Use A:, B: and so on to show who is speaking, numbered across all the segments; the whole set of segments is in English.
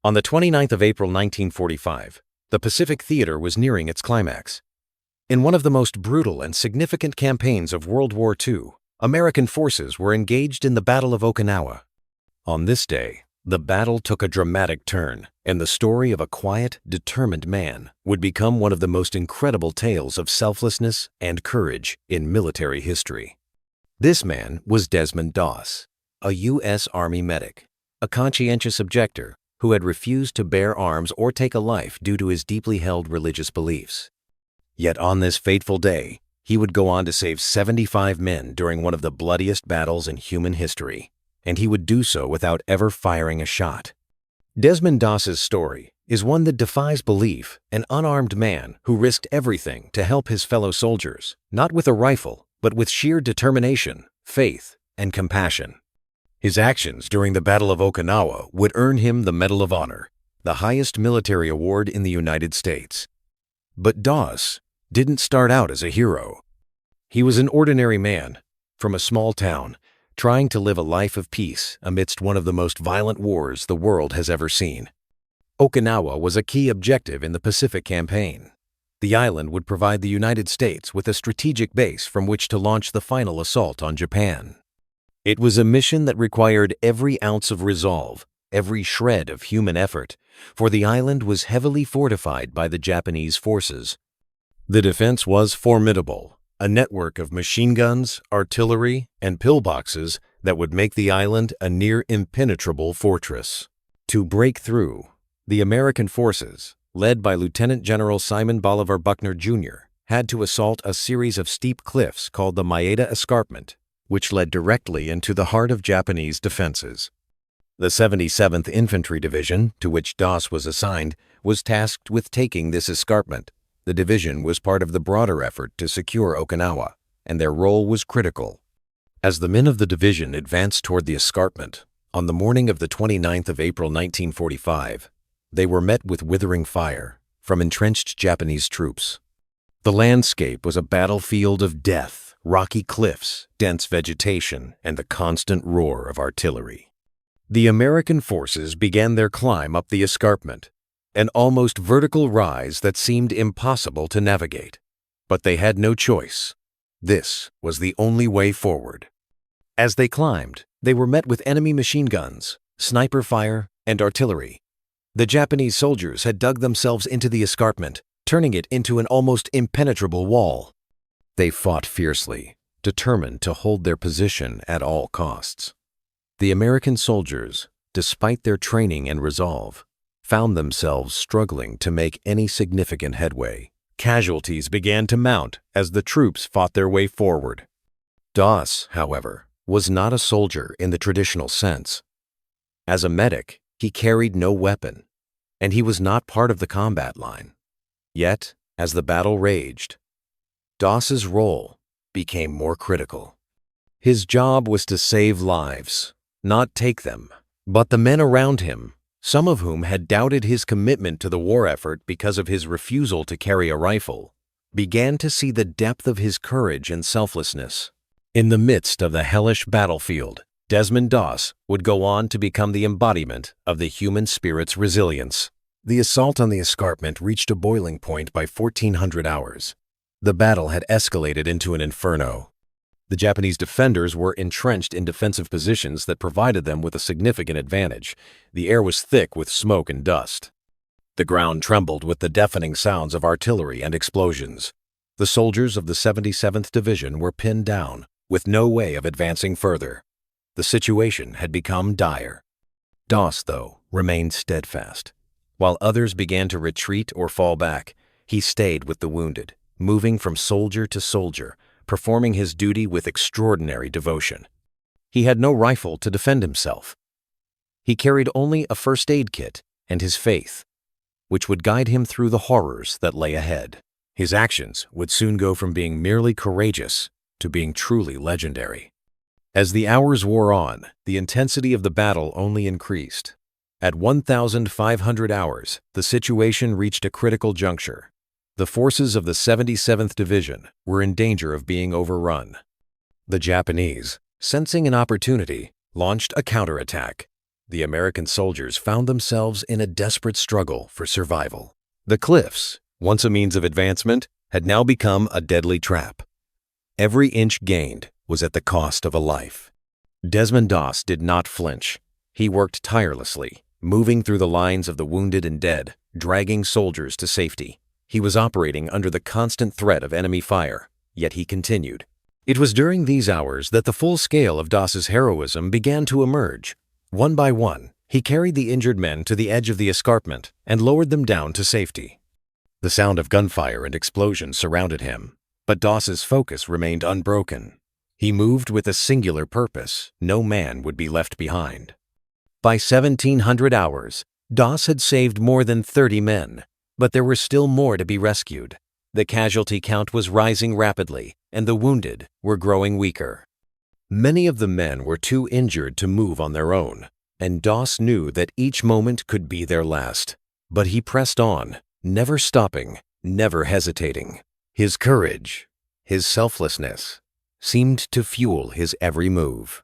A: On the 29th of April 1945, the Pacific Theater was nearing its climax. In one of the most brutal and significant campaigns of World War II, American forces were engaged in the Battle of Okinawa. On this day, the battle took a dramatic turn, and the story of a quiet, determined man would become one of the most incredible tales of selflessness and courage in military history. This man was Desmond Doss, a U.S. Army medic, a conscientious objector who had refused to bear arms or take a life due to his deeply held religious beliefs. Yet on this fateful day, he would go on to save 75 men during one of the bloodiest battles in human history, and he would do so without ever firing a shot. Desmond Doss's story is one that defies belief, an unarmed man who risked everything to help his fellow soldiers, not with a rifle, but with sheer determination, faith, and compassion. His actions during the Battle of Okinawa would earn him the Medal of Honor, the highest military award in the United States. But Doss didn't start out as a hero. He was an ordinary man from a small town, trying to live a life of peace amidst one of the most violent wars the world has ever seen. Okinawa was a key objective in the Pacific Campaign. The island would provide the United States with a strategic base from which to launch the final assault on Japan. It was a mission that required every ounce of resolve, every shred of human effort, for the island was heavily fortified by the Japanese forces. The defense was formidable, a network of machine guns, artillery, and pillboxes that would make the island a near impenetrable fortress. To break through, the American forces, led by Lieutenant General Simon Bolivar Buckner, Jr., had to assault a series of steep cliffs called the Maeda Escarpment, which led directly into the heart of Japanese defenses. The 77th Infantry Division, to which Doss was assigned, was tasked with taking this escarpment. The division was part of the broader effort to secure Okinawa, and their role was critical. As the men of the division advanced toward the escarpment, on the morning of the 29th of April 1945, they were met with withering fire from entrenched Japanese troops. The landscape was a battlefield of death, rocky cliffs, dense vegetation, and the constant roar of artillery. The American forces began their climb up the escarpment, an almost vertical rise that seemed impossible to navigate. But they had no choice. This was the only way forward. As they climbed, they were met with enemy machine guns, sniper fire, and artillery. The Japanese soldiers had dug themselves into the escarpment, turning it into an almost impenetrable wall. They fought fiercely, determined to hold their position at all costs. The American soldiers, despite their training and resolve, found themselves struggling to make any significant headway. Casualties began to mount as the troops fought their way forward. Doss, however, was not a soldier in the traditional sense. As a medic, he carried no weapon, and he was not part of the combat line. Yet, as the battle raged, Doss's role became more critical. His job was to save lives, not take them. But the men around him, some of whom had doubted his commitment to the war effort because of his refusal to carry a rifle, began to see the depth of his courage and selflessness. In the midst of the hellish battlefield, Desmond Doss would go on to become the embodiment of the human spirit's resilience. The assault on the escarpment reached a boiling point by 1400 hours. The battle had escalated into an inferno. The Japanese defenders were entrenched in defensive positions that provided them with a significant advantage. The air was thick with smoke and dust. The ground trembled with the deafening sounds of artillery and explosions. The soldiers of the 77th Division were pinned down, with no way of advancing further. The situation had become dire. Doss, though, remained steadfast. While others began to retreat or fall back, he stayed with the wounded, moving from soldier to soldier, performing his duty with extraordinary devotion. He had no rifle to defend himself. He carried only a first aid kit and his faith, which would guide him through the horrors that lay ahead. His actions would soon go from being merely courageous to being truly legendary. As the hours wore on, the intensity of the battle only increased. At 1,500 hours, the situation reached a critical juncture. The forces of the 77th Division were in danger of being overrun. The Japanese, sensing an opportunity, launched a counterattack. the American soldiers found themselves in a desperate struggle for survival. The cliffs, once a means of advancement, had now become a deadly trap. Every inch gained was at the cost of a life. Desmond Doss did not flinch. He worked tirelessly, moving through the lines of the wounded and dead, dragging soldiers to safety. He was operating under the constant threat of enemy fire, yet he continued. It was during these hours that the full scale of Doss's heroism began to emerge. One by one, he carried the injured men to the edge of the escarpment and lowered them down to safety. The sound of gunfire and explosions surrounded him, but Doss's focus remained unbroken. He moved with a singular purpose: no man would be left behind. By 1700 hours, Doss had saved more than 30 men, but there were still more to be rescued. The casualty count was rising rapidly, and the wounded were growing weaker. Many of the men were too injured to move on their own, and Doss knew that each moment could be their last. But he pressed on, never stopping, never hesitating. His courage, his selflessness, seemed to fuel his every move.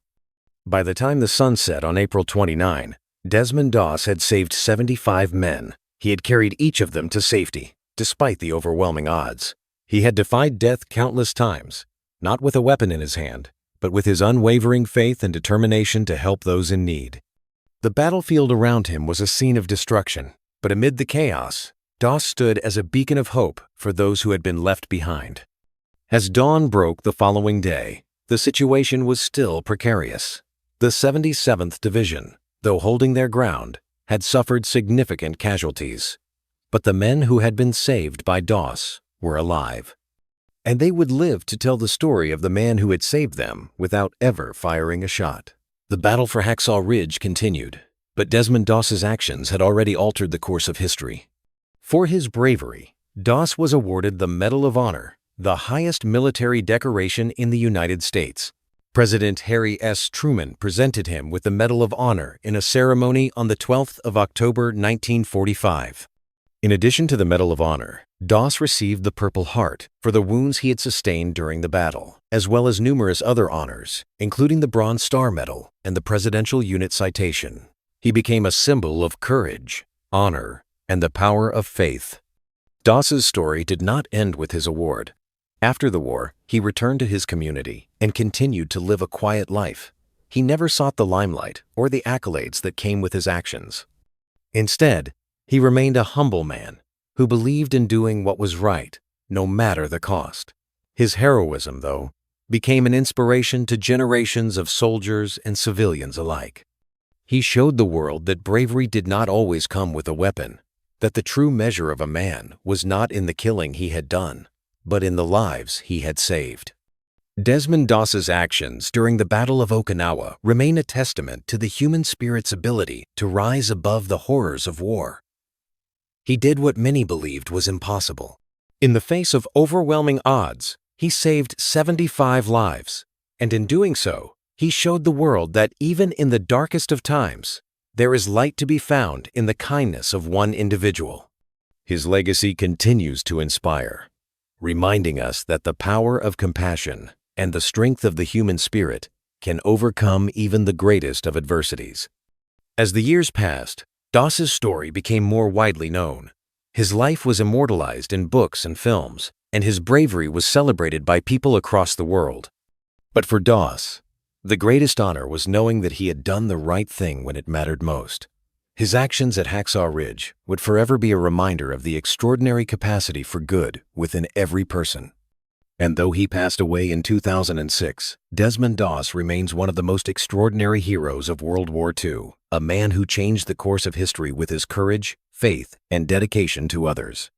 A: By the time the sun set on April 29, Desmond Doss had saved 75 men. He had carried each of them to safety, despite the overwhelming odds. He had defied death countless times, not with a weapon in his hand, but with his unwavering faith and determination to help those in need. The battlefield around him was a scene of destruction, but amid the chaos, Doss stood as a beacon of hope for those who had been left behind. As dawn broke the following day, the situation was still precarious. The 77th Division, though holding their ground, had suffered significant casualties. But the men who had been saved by Doss were alive. And they would live to tell the story of the man who had saved them without ever firing a shot. The battle for Hacksaw Ridge continued, but Desmond Doss's actions had already altered the course of history. For his bravery, Doss was awarded the Medal of Honor, the highest military decoration in the United States. President Harry S. Truman presented him with the Medal of Honor in a ceremony on the 12th of October 1945. In addition to the Medal of Honor, Doss received the Purple Heart for the wounds he had sustained during the battle, as well as numerous other honors, including the Bronze Star Medal and the Presidential Unit Citation. He became a symbol of courage, honor, and the power of faith. Doss's story did not end with his award. After the war, he returned to his community and continued to live a quiet life. He never sought the limelight or the accolades that came with his actions. Instead, he remained a humble man who believed in doing what was right, no matter the cost. His heroism, though, became an inspiration to generations of soldiers and civilians alike. He showed the world that bravery did not always come with a weapon, that the true measure of a man was not in the killing he had done, but in the lives he had saved. Desmond Doss's actions during the Battle of Okinawa remain a testament to the human spirit's ability to rise above the horrors of war. He did what many believed was impossible. In the face of overwhelming odds, he saved 75 lives, and in doing so, he showed the world that even in the darkest of times, there is light to be found in the kindness of one individual. His legacy continues to inspire, reminding us that the power of compassion and the strength of the human spirit can overcome even the greatest of adversities. As the years passed, Doss's story became more widely known. His life was immortalized in books and films, and his bravery was celebrated by people across the world. But for Doss, the greatest honor was knowing that he had done the right thing when it mattered most. His actions at Hacksaw Ridge would forever be a reminder of the extraordinary capacity for good within every person. And though he passed away in 2006, Desmond Doss remains one of the most extraordinary heroes of World War II, a man who changed the course of history with his courage, faith, and dedication to others.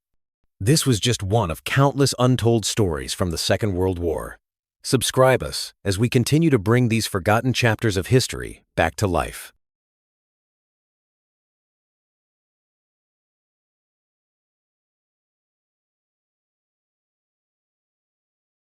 A: This was just one of countless untold stories from the Second World War. Subscribe us as we continue to bring these forgotten chapters of history back to life.